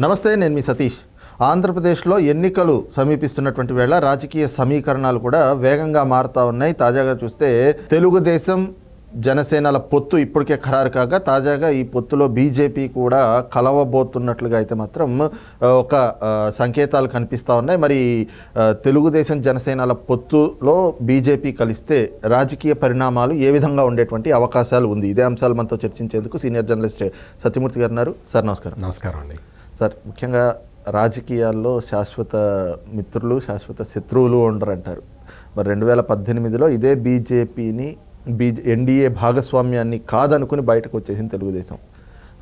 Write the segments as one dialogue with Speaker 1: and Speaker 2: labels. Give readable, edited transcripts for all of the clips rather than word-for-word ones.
Speaker 1: నమస్తే, నేను మీ సతీష్. ఆంధ్రప్రదేశ్లో ఎన్నికలు సమీపిస్తున్నటువంటి వేళ రాజకీయ సమీకరణాలు కూడా వేగంగా మారుతూ ఉన్నాయి. తాజాగా చూస్తే తెలుగుదేశం జనసేనల పొత్తు ఇప్పటికే ఖరారు కాగా తాజాగా ఈ పొత్తులో బీజేపీ కూడా కలవబోతున్నట్లుగా అయితే మాత్రం ఒక సంకేతాలు కనిపిస్తూ ఉన్నాయి. మరి తెలుగుదేశం జనసేనల పొత్తులో బీజేపీ కలిస్తే రాజకీయ పరిణామాలు ఏ విధంగా ఉండేటువంటి అవకాశాలు ఉంది? ఇదే అంశాలు మనతో చర్చించేందుకు సీనియర్ జర్నలిస్ట్ సత్యమూర్తి గారు ఉన్నారు. సార్ నమస్కారం.
Speaker 2: నమస్కారం అండి.
Speaker 1: సార్, ముఖ్యంగా రాజకీయాల్లో శాశ్వత మిత్రులు, శాశ్వత శత్రువులు ఉండరంటారు. మరి 2018లో ఇదే బీజేపీని ఎన్డీఏ భాగస్వామ్యాన్ని కాదనుకుని బయటకు వచ్చేసింది తెలుగుదేశం.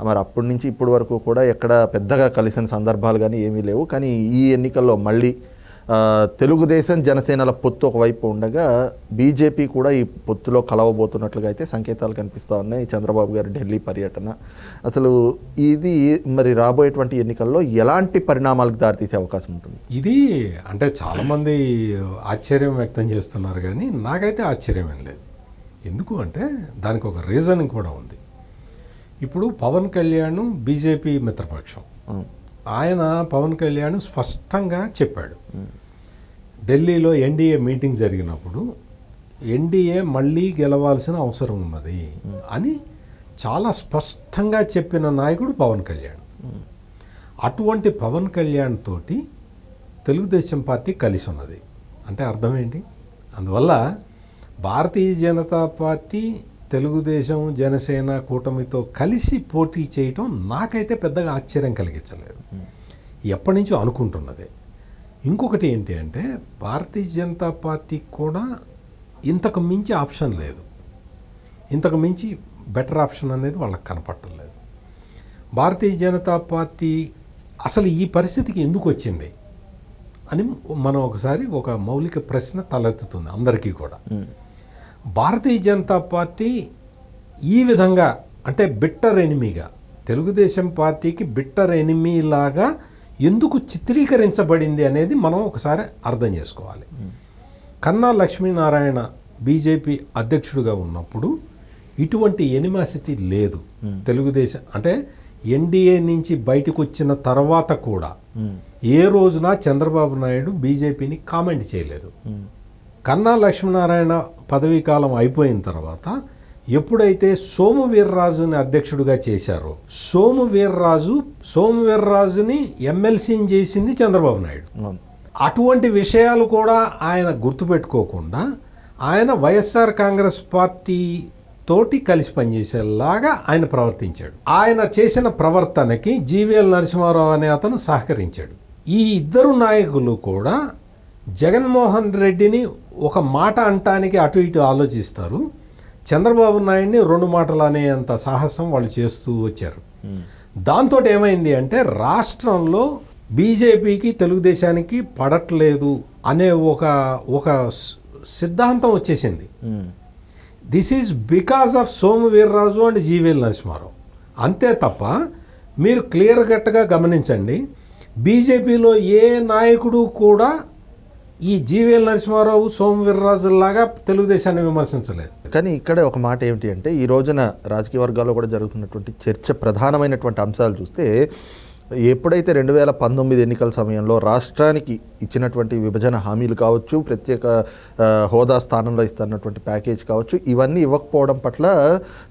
Speaker 1: మరి అప్పటి నుంచి ఇప్పటి వరకు కూడా ఎక్కడ పెద్దగా కలిసిన సందర్భాలు కానీ ఏమీ లేవు. కానీ ఈ ఎన్నికల్లో మళ్ళీ తెలుగుదేశం జనసేనల పొత్తు ఒకవైపు ఉండగా బీజేపీ కూడా ఈ పొత్తులో కలవబోతున్నట్లుగా అయితే సంకేతాలు కనిపిస్తూ ఉన్నాయి. చంద్రబాబు గారి ఢిల్లీ పర్యటన, అసలు ఇది మరి రాబోయేటువంటి ఎన్నికల్లో ఎలాంటి పరిణామాలకు దారితీసే అవకాశం ఉంటుంది?
Speaker 2: ఇది అంటే చాలామంది ఆశ్చర్యం వ్యక్తం చేస్తున్నారు, కానీ నాకైతే ఆశ్చర్యం ఏం లేదు. ఎందుకు అంటే దానికి ఒక రీజన్ కూడా ఉంది. ఇప్పుడు పవన్ కళ్యాణ్ బీజేపీ మిత్రపక్షం, ఆయన పవన్ కళ్యాణ్ స్పష్టంగా చెప్పాడు, ఢిల్లీలో ఎన్డీఏ మీటింగ్ జరిగినప్పుడు ఎన్డీఏ మళ్ళీ గెలవాల్సిన అవసరం ఉన్నది అని చాలా స్పష్టంగా చెప్పిన నాయకుడు పవన్ కళ్యాణ్. అటువంటి పవన్ కళ్యాణ్ తోటి తెలుగుదేశం పార్టీ కలిసి ఉన్నది అంటే అర్థం ఏంటి? అందువల్ల భారతీయ జనతా పార్టీ తెలుగుదేశం జనసేన కూటమితో కలిసి పోటీ చేయటం నాకైతే పెద్దగా ఆశ్చర్యం కలిగించలేదు. ఎప్పటి నుంచో అనుకుంటున్నదే. ఇంకొకటి ఏంటి అంటే భారతీయ జనతా పార్టీకి కూడా ఇంతకు మించి ఆప్షన్ లేదు, ఇంతకు మించి బెటర్ ఆప్షన్ అనేది వాళ్ళకి కనపడటం లేదు. భారతీయ జనతా పార్టీ అసలు ఈ పరిస్థితికి ఎందుకు వచ్చింది అని మనం ఒకసారి ఒక మౌలిక ప్రశ్న తలెత్తుతుంది అందరికీ కూడా. భారతీయ జనతా పార్టీ ఈ విధంగా అంటే బిట్టర్ ఎనిమీగా, తెలుగుదేశం పార్టీకి బిట్టర్ ఎనిమీ లాగా ఎందుకు చిత్రీకరించబడింది అనేది మనం ఒకసారి అర్థం చేసుకోవాలి. కన్నా లక్ష్మీనారాయణ బీజేపీ అధ్యక్షుడిగా ఉన్నప్పుడు ఇటువంటి ఎనిమాసిటీ లేదు. తెలుగుదేశం అంటే ఎన్డీఏ నుంచి బయటకు వచ్చిన తర్వాత కూడా ఏ రోజున చంద్రబాబు నాయుడు బీజేపీని కామెంట్ చేయలేదు. కన్నా లక్ష్మీనారాయణ పదవీ కాలం అయిపోయిన తర్వాత ఎప్పుడైతే సోము వీర్రాజుని అధ్యక్షుడిగా చేశారో, సోము వీర్రాజుని ఎమ్మెల్సీని చేసింది చంద్రబాబు నాయుడు. అటువంటి విషయాలు కూడా ఆయన గుర్తుపెట్టుకోకుండా ఆయన వైఎస్ఆర్ కాంగ్రెస్ పార్టీ తోటి కలిసి పనిచేసేలాగా ఆయన ప్రవర్తించాడు. ఆయన చేసిన ప్రవర్తనకి జీవీఎల్ నరసింహారావు అనే అతను సహకరించాడు. ఈ ఇద్దరు నాయకులు కూడా జగన్మోహన్ రెడ్డిని ఒక మాట అంటానికి అటు ఇటు ఆలోచిస్తారు, చంద్రబాబు నాయుడిని రెండు మాటలు అనేంత సాహసం వాళ్ళు చేస్తూ వచ్చారు. దాంతో ఏమైంది అంటే రాష్ట్రంలో బీజేపీకి తెలుగుదేశానికి పడట్లేదు అనే ఒక సిద్ధాంతం వచ్చేసింది. This is because of Somu Veerraju and GVL Narasimha Rao. అంతే తప్ప మీరు క్లియర్ కట్గా గమనించండి, బీజేపీలో ఏ నాయకుడు కూడా ఈ జీవీఎల్ నరసింహారావు సోము వీర్రాజులాగా తెలుగుదేశాన్ని విమర్శించలేదు.
Speaker 1: కానీ ఇక్కడ ఒక మాట ఏమిటి అంటే ఈ రోజున రాజకీయ వర్గాల్లో కూడా జరుగుతున్నటువంటి చర్చ ప్రధానమైనటువంటి అంశాలు చూస్తే, ఎప్పుడైతే 2019 ఎన్నికల సమయంలో రాష్ట్రానికి ఇచ్చినటువంటి విభజన హామీలు కావచ్చు, ప్రత్యేక హోదా స్థానంలో ఇస్తున్నటువంటి ప్యాకేజ్ కావచ్చు, ఇవన్నీ ఇవ్వకపోవడం పట్ల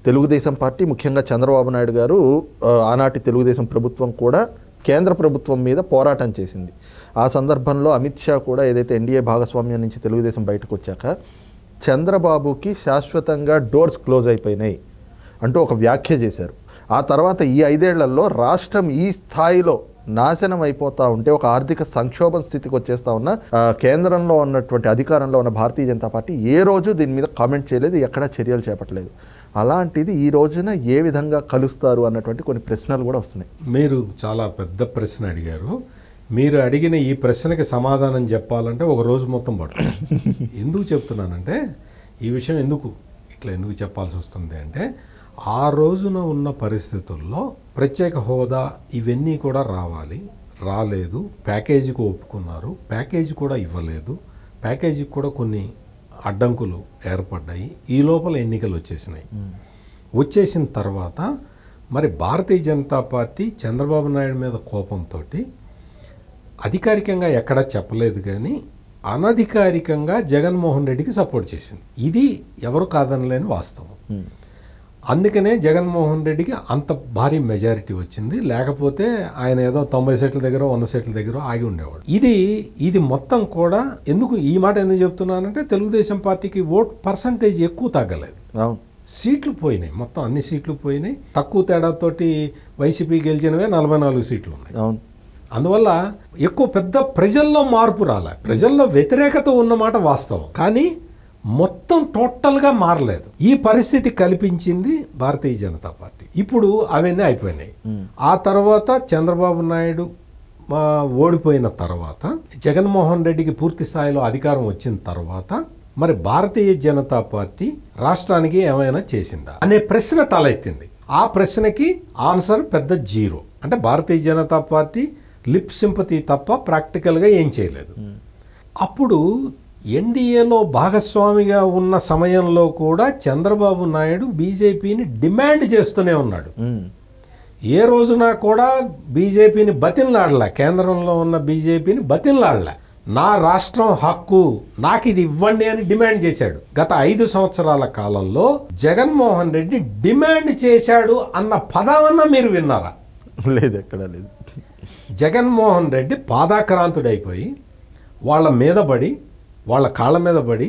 Speaker 1: తెలుగుదేశం పార్టీ, ముఖ్యంగా చంద్రబాబు నాయుడు గారు, ఆనాటి తెలుగుదేశం ప్రభుత్వం కూడా కేంద్ర ప్రభుత్వం మీద పోరాటం చేసింది. ఆ సందర్భంలో అమిత్ షా కూడా ఏదైతే ఎన్డీఏ భాగస్వామ్యం నుంచి తెలుగుదేశం బయటకు వచ్చాక చంద్రబాబుకి శాశ్వతంగా డోర్స్ క్లోజ్ అయిపోయినాయి అంటూ ఒక వ్యాఖ్య చేశారు. ఆ తర్వాత ఈ 5 ఏళ్లలో రాష్ట్రం ఈ స్థాయిలో నాశనం అయిపోతూ ఉంటే, ఒక ఆర్థిక సంక్షోభం స్థితికి వచ్చేస్తూ ఉన్న కేంద్రంలో ఉన్నటువంటి అధికారంలో ఉన్న భారతీయ జనతా పార్టీ ఏ రోజు దీని మీద కామెంట్ చేయలేదు, ఎక్కడా చర్యలు చేపట్టలేదు. అలాంటిది ఈ రోజున ఏ విధంగా కలుస్తారు అన్నటువంటి కొన్ని ప్రశ్నలు కూడా వస్తున్నాయి.
Speaker 2: మీరు చాలా పెద్ద ప్రశ్న అడిగారు. మీరు అడిగిన ఈ ప్రశ్నకి సమాధానం చెప్పాలంటే ఒక రోజు మొత్తం పడుతుంది. ఎందుకు చెప్తున్నానంటే ఈ విషయం ఎందుకు చెప్పాల్సి వస్తుంది అంటే, ఆ రోజున ఉన్న పరిస్థితుల్లో ప్రత్యేక హోదా ఇవన్నీ కూడా రాలేదు. ప్యాకేజీకి ఒప్పుకున్నారు, ప్యాకేజీ కూడా ఇవ్వలేదు, ప్యాకేజీకి కూడా కొన్ని అడ్డంకులు ఏర్పడ్డాయి. ఈ లోపల ఎన్నికలు వచ్చేసినాయి. వచ్చేసిన తర్వాత మరి భారతీయ జనతా పార్టీ చంద్రబాబు నాయుడు మీద కోపంతో అధికారికంగా ఎక్కడా చెప్పలేదు కానీ అనధికారికంగా జగన్మోహన్ రెడ్డికి సపోర్ట్ చేసింది. ఇది ఎవరు కాదనలేని వాస్తవం. అందుకనే జగన్మోహన్ రెడ్డికి అంత భారీ మెజారిటీ వచ్చింది. లేకపోతే ఆయన ఏదో 90 సీట్ల దగ్గర 100 సీట్ల దగ్గర ఆగి ఉండేవాడు. ఇది మొత్తం కూడా ఈ మాట ఎందుకు చెప్తున్నానంటే తెలుగుదేశం పార్టీకి ఓట్ పర్సంటేజ్ ఎక్కువ తగ్గలేదు. సీట్లు పోయినాయి, మొత్తం అన్ని సీట్లు పోయినాయి. తక్కువ తేడాతోటి వైసీపీ గెలిచినవే 44 సీట్లు ఉన్నాయి. అందువల్ల ఎక్కువ పెద్ద ప్రజల్లో మార్పు రాలే. ప్రజల్లో వ్యతిరేకత ఉన్నమాట వాస్తవం, కానీ మొత్తం టోటల్గా మారలేదు. ఈ పరిస్థితి కల్పించింది భారతీయ జనతా పార్టీ. ఇప్పుడు అవన్నీ అయిపోయినాయి. ఆ తర్వాత చంద్రబాబు నాయుడు ఓడిపోయిన తర్వాత జగన్మోహన్ రెడ్డికి పూర్తి స్థాయిలో అధికారం వచ్చిన తర్వాత మరి భారతీయ జనతా పార్టీ రాష్ట్రానికి ఏమైనా చేసిందా అనే ప్రశ్న తలెత్తింది. ఆ ప్రశ్నకి ఆన్సర్ పెద్ద జీరో. అంటే Bharatiya Janata party lip sympathy తప్ప ప్రాక్టికల్గా ఏం చేయలేదు. అప్పుడు ఎన్డీఏలో భాగస్వామిగా ఉన్న సమయంలో కూడా చంద్రబాబు నాయుడు బీజేపీని డిమాండ్ చేస్తూనే ఉన్నాడు. ఏ రోజున కూడా బీజేపీని బతిన్లాడలే, కేంద్రంలో ఉన్న బీజేపీని బతిన్లాడలే. నా రాష్ట్రం హక్కు, నాకు ఇది ఇవ్వండి అని డిమాండ్ చేశాడు. గత 5 సంవత్సరాల కాలంలో జగన్మోహన్ రెడ్డి డిమాండ్ చేశాడు అన్న పదమన్నా మీరు విన్నారా?
Speaker 1: లేదు, ఎక్కడ లేదు.
Speaker 2: జగన్మోహన్ రెడ్డి పాదాక్రాంతుడైపోయి వాళ్ళ మీద పడి, వాళ్ళ కాళ్ళ మీద పడి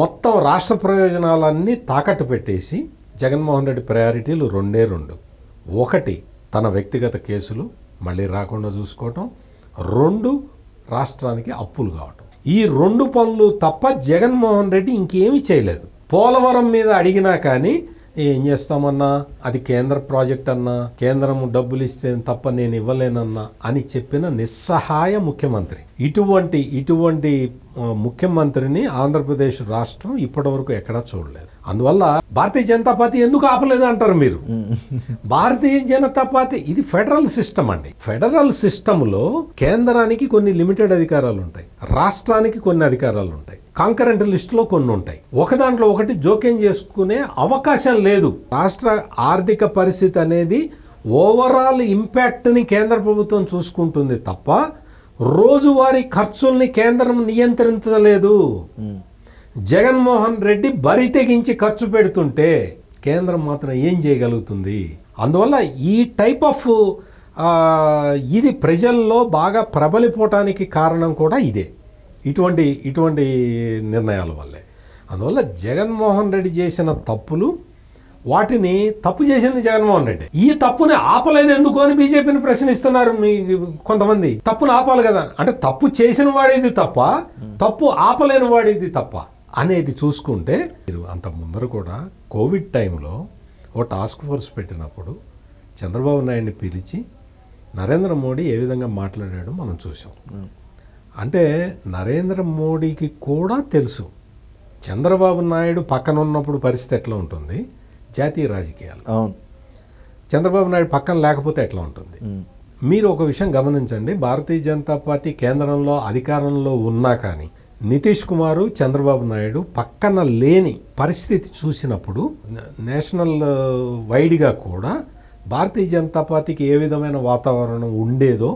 Speaker 2: మొత్తం రాష్ట్ర ప్రయోజనాలన్నీ తాకట్టు పెట్టేసి జగన్మోహన్ రెడ్డి ప్రయారిటీలు 2. 1 తన వ్యక్తిగత కేసులు మళ్ళీ రాకుండా చూసుకోవటం, 2 రాష్ట్రానికి అప్పులు కావటం. ఈ 2 పనులు తప్ప జగన్మోహన్ రెడ్డి ఇంకేమీ చేయలేదు. పోలవరం మీద అడిగినా కానీ ఏం చేస్తామన్నా, అది కేంద్ర ప్రాజెక్ట్ అన్నా, కేంద్రం డబ్బులు ఇస్తే తప్ప నేను ఇవ్వలేనన్నా అని చెప్పిన నిస్సహాయ ముఖ్యమంత్రి. ఇటువంటి ముఖ్యమంత్రిని ఆంధ్రప్రదేశ్ రాష్ట్రం ఇప్పటివరకు ఎక్కడా చూడలేదు. అందువల్ల భారతీయ జనతా పార్టీ ఎందుకు ఆపలేదు అంటారు మీరు. భారతీయ జనతా పార్టీ ఇది ఫెడరల్ సిస్టమ్ అండి. ఫెడరల్ సిస్టంలో కేంద్రానికి కొన్ని లిమిటెడ్ అధికారాలు ఉంటాయి, రాష్ట్రానికి కొన్ని అధికారాలు ఉంటాయి, కాంకరెంట్ లిస్టులో కొన్ని ఉంటాయి. ఒకదాంట్లో ఒకటి జోక్యం చేసుకునే అవకాశం లేదు. రాష్ట్ర ఆర్థిక పరిస్థితి అనేది ఓవరాల్ ఇంపాక్ట్ని కేంద్ర ప్రభుత్వం చూసుకుంటుంది తప్ప రోజువారీ ఖర్చుల్ని కేంద్రం నియంత్రించలేదు. జగన్మోహన్ రెడ్డి బరి తెగించి ఖర్చు పెడుతుంటే కేంద్రం మాత్రం ఏం చేయగలుగుతుంది? అందువల్ల ఈ టైప్ ఆఫ్ ఇది ప్రజల్లో బాగా ప్రబలిపోవటానికి కారణం కూడా ఇదే, ఇటువంటి నిర్ణయాల వల్లే. అందువల్ల జగన్మోహన్ రెడ్డి చేసిన తప్పులు, వాటిని తప్పు చేసింది జగన్మోహన్ రెడ్డి. ఈ తప్పుని ఆపలేదు ఎందుకు అని బీజేపీని ప్రశ్నిస్తున్నారు కొంతమంది. తప్పును ఆపాలి కదా అంటే తప్పు చేసిన వాడేది తప్ప, తప్పు ఆపలేని వాడేది తప్ప అనేది చూసుకుంటే, మీరు అంత ముందర కూడా కోవిడ్ టైంలో ఓ టాస్క్ ఫోర్స్ పెట్టినప్పుడు చంద్రబాబు నాయుడిని పిలిచి నరేంద్ర మోడీ ఏ విధంగా మాట్లాడాడో మనం చూసాం. అంటే నరేంద్ర మోడీకి కూడా తెలుసు చంద్రబాబు నాయుడు పక్కన ఉన్నప్పుడు పరిస్థితి ఎట్లా ఉంటుంది, జాతీయ రాజకీయాలు. చంద్రబాబు నాయుడు పక్కన లేకపోతే ఎట్లా ఉంటుంది? మీరు ఒక విషయం గమనించండి, భారతీయ జనతా పార్టీ కేంద్రంలో అధికారంలో ఉన్నా కానీ నితీష్ కుమారు, చంద్రబాబు నాయుడు పక్కన లేని పరిస్థితి చూసినప్పుడు నేషనల్ వైడ్గా కూడా భారతీయ జనతా పార్టీకి ఏ విధమైన వాతావరణం ఉండేదో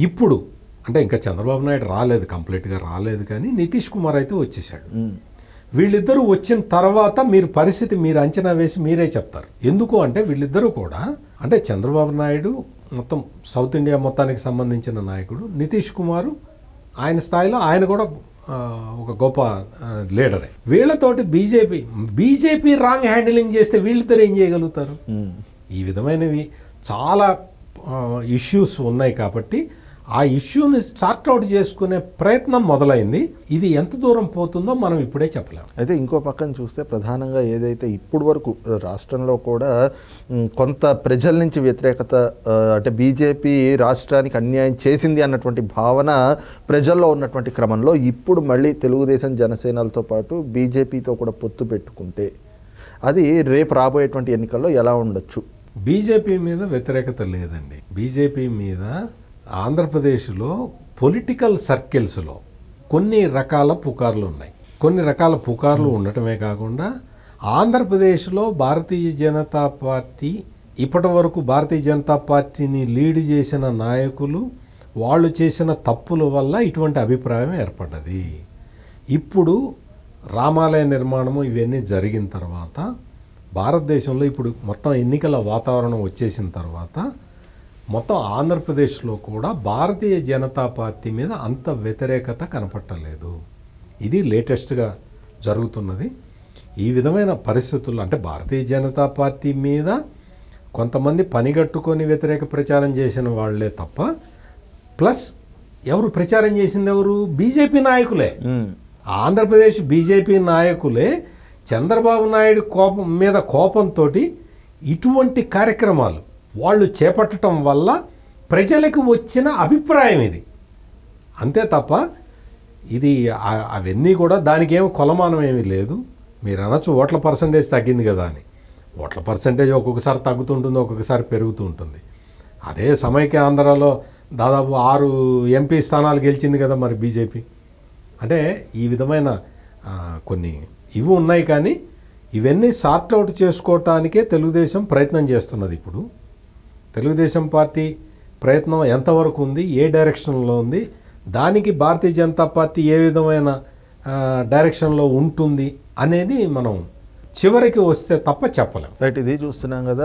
Speaker 2: ఇప్పుడు, అంటే ఇంకా చంద్రబాబు నాయుడు రాలేదు, కంప్లీట్గా రాలేదు, కానీ నితీష్ కుమార్ అయితే వచ్చేసాడు. వీళ్ళిద్దరూ వచ్చిన తర్వాత మీరు పరిస్థితి మీరు అంచనా వేసి మీరే చెప్తారు. ఎందుకు అంటే వీళ్ళిద్దరూ కూడా, అంటే చంద్రబాబు నాయుడు మొత్తం సౌత్ ఇండియా మొత్తానికి సంబంధించిన నాయకుడు, నితీష్ కుమారు ఆయన స్థాయిలో ఆయన కూడా ఒక గొప్ప లీడరే. వీళ్ళతోటి బీజేపీ రాంగ్ హ్యాండిలింగ్ చేస్తే వీళ్ళిద్దరు ఏం చేయగలుగుతారు? ఈ విధమైనవి చాలా ఇష్యూస్ ఉన్నాయి కాబట్టి ఆ ఇష్యూని సార్ట్అవుట్ చేసుకునే ప్రయత్నం మొదలైంది. ఇది ఎంత దూరం పోతుందో మనం ఇప్పుడే చెప్పలేము.
Speaker 1: అయితే ఇంకో పక్కన చూస్తే ప్రధానంగా ఏదైతే ఇప్పుడు వరకు రాష్ట్రంలో కూడా కొంత ప్రజల నుంచి వ్యతిరేకత, అంటే బీజేపీ రాష్ట్రానికి అన్యాయం చేసింది అన్నటువంటి భావన ప్రజల్లో ఉన్నటువంటి క్రమంలో ఇప్పుడు మళ్ళీ తెలుగుదేశం జనసేనలతో పాటు బీజేపీతో కూడా పొత్తు పెట్టుకుంటే అది రేపు రాబోయేటువంటి ఎన్నికల్లో ఎలా ఉండొచ్చు?
Speaker 2: బీజేపీ మీద వ్యతిరేకత లేదండి. బీజేపీ మీద ఆంధ్రప్రదేశ్లో పొలిటికల్ సర్కిల్స్లో కొన్ని రకాల పుకార్లు ఉన్నాయి. కొన్ని రకాల పుకార్లు ఉండటమే కాకుండా ఆంధ్రప్రదేశ్లో భారతీయ జనతా పార్టీ ఇప్పటి వరకు భారతీయ జనతా పార్టీని లీడ్ చేసిన నాయకులు వాళ్ళు చేసిన తప్పుల వల్ల ఇటువంటి అభిప్రాయం ఏర్పడ్డది. ఇప్పుడు రామాలయ నిర్మాణము ఇవన్నీ జరిగిన తర్వాత భారతదేశంలో ఇప్పుడు మొత్తం ఎన్నికల వాతావరణం వచ్చేసిన తర్వాత మొత్తం ఆంధ్రప్రదేశ్లో కూడా భారతీయ జనతా పార్టీ మీద అంత వ్యతిరేకత కనపట్టలేదు. ఇది లేటెస్ట్గా జరుగుతున్నది. ఈ విధమైన పరిస్థితుల్లో అంటే భారతీయ జనతా పార్టీ మీద కొంతమంది పనిగట్టుకొని వ్యతిరేక ప్రచారం చేసిన వాళ్ళే తప్ప ప్లస్ ఎవరు ప్రచారం చేసింది ఎవరు? బీజేపీ నాయకులే. ఆంధ్రప్రదేశ్ బీజేపీ నాయకులే చంద్రబాబు నాయుడు కోపంతో ఇటువంటి కార్యక్రమాలు వాళ్ళు చేపట్టడం వల్ల ప్రజలకు వచ్చిన అభిప్రాయం ఇది. అంతే తప్ప ఇది అవన్నీ కూడా దానికి ఏమి కొలమానం ఏమీ లేదు. మీరు అనొచ్చు ఓట్ల పర్సంటేజ్ తగ్గింది కదా అని. ఓట్ల పర్సంటేజ్ ఒక్కొక్కసారి తగ్గుతుంటుంది, ఒక్కొక్కసారి పెరుగుతూ ఉంటుంది. అదే సమైక్య ఆంధ్రాలో దాదాపు 6 ఎంపీ స్థానాలు గెలిచింది కదా మరి బీజేపీ. అంటే ఈ విధమైన కొన్ని ఇవి ఉన్నాయి. కానీ ఇవన్నీ సార్ట్అవుట్ చేసుకోవటానికే తెలుగుదేశం ప్రయత్నం చేస్తున్నది. ఇప్పుడు తెలుగుదేశం పార్టీ ప్రయత్నం ఎంతవరకు ఉంది, ఏ డైరెక్షన్లో ఉంది, దానికి భారతీయ జనతా పార్టీ ఏ విధమైన డైరెక్షన్లో ఉంటుంది అనేది మనం చివరికి వస్తే తప్ప చెప్పలేం.
Speaker 1: రైట్, ఇది చూస్తున్నాం కదా.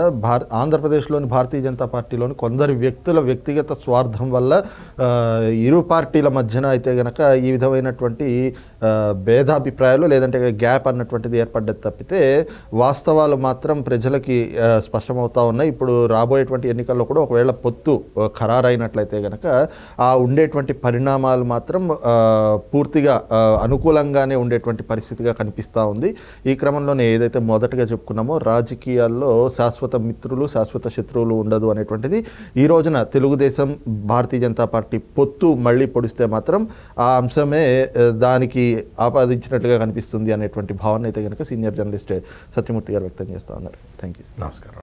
Speaker 1: ఆంధ్రప్రదేశ్లోని భారతీయ జనతా పార్టీలోని కొందరు వ్యక్తుల వ్యక్తిగత స్వార్థం వల్ల ఇరు పార్టీల మధ్యన అయితే గనక ఈ విధమైనటువంటి భేదాభిప్రాయాలు లేదంటే గ్యాప్ అన్నటువంటిది ఏర్పడ్డది తప్పితే వాస్తవాలు మాత్రం ప్రజలకి స్పష్టమవుతా ఉన్నాయి. ఇప్పుడు రాబోయేటువంటి ఎన్నికల్లో కూడా ఒకవేళ పొత్తు ఖరారైనట్లయితే గనక ఆ ఉండేటువంటి పరిణామాలు మాత్రం పూర్తిగా అనుకూలంగానే ఉండేటువంటి పరిస్థితిగా కనిపిస్తూ ఉంది. ఈ క్రమంలోనే ఏదైతే మొదటగా చెప్పుకున్నామో రాజకీయాల్లో శాశ్వత మిత్రులు శాశ్వత శత్రువులు ఉండదు అనేటువంటిది ఈ రోజున తెలుగుదేశం భారతీయ జనతా పార్టీ పొత్తు మళ్ళీ పొడిస్తే మాత్రం ఆ అంశమే దానికి ఆపాదించినట్లుగా కనిపిస్తుంది అనేటువంటి భావన అయితే కనుక సీనియర్ జర్నలిస్ట్ సత్యమూర్తి గారు వ్యక్తం చేస్తూ ఉన్నారు. Thank you.
Speaker 2: నమస్కారం.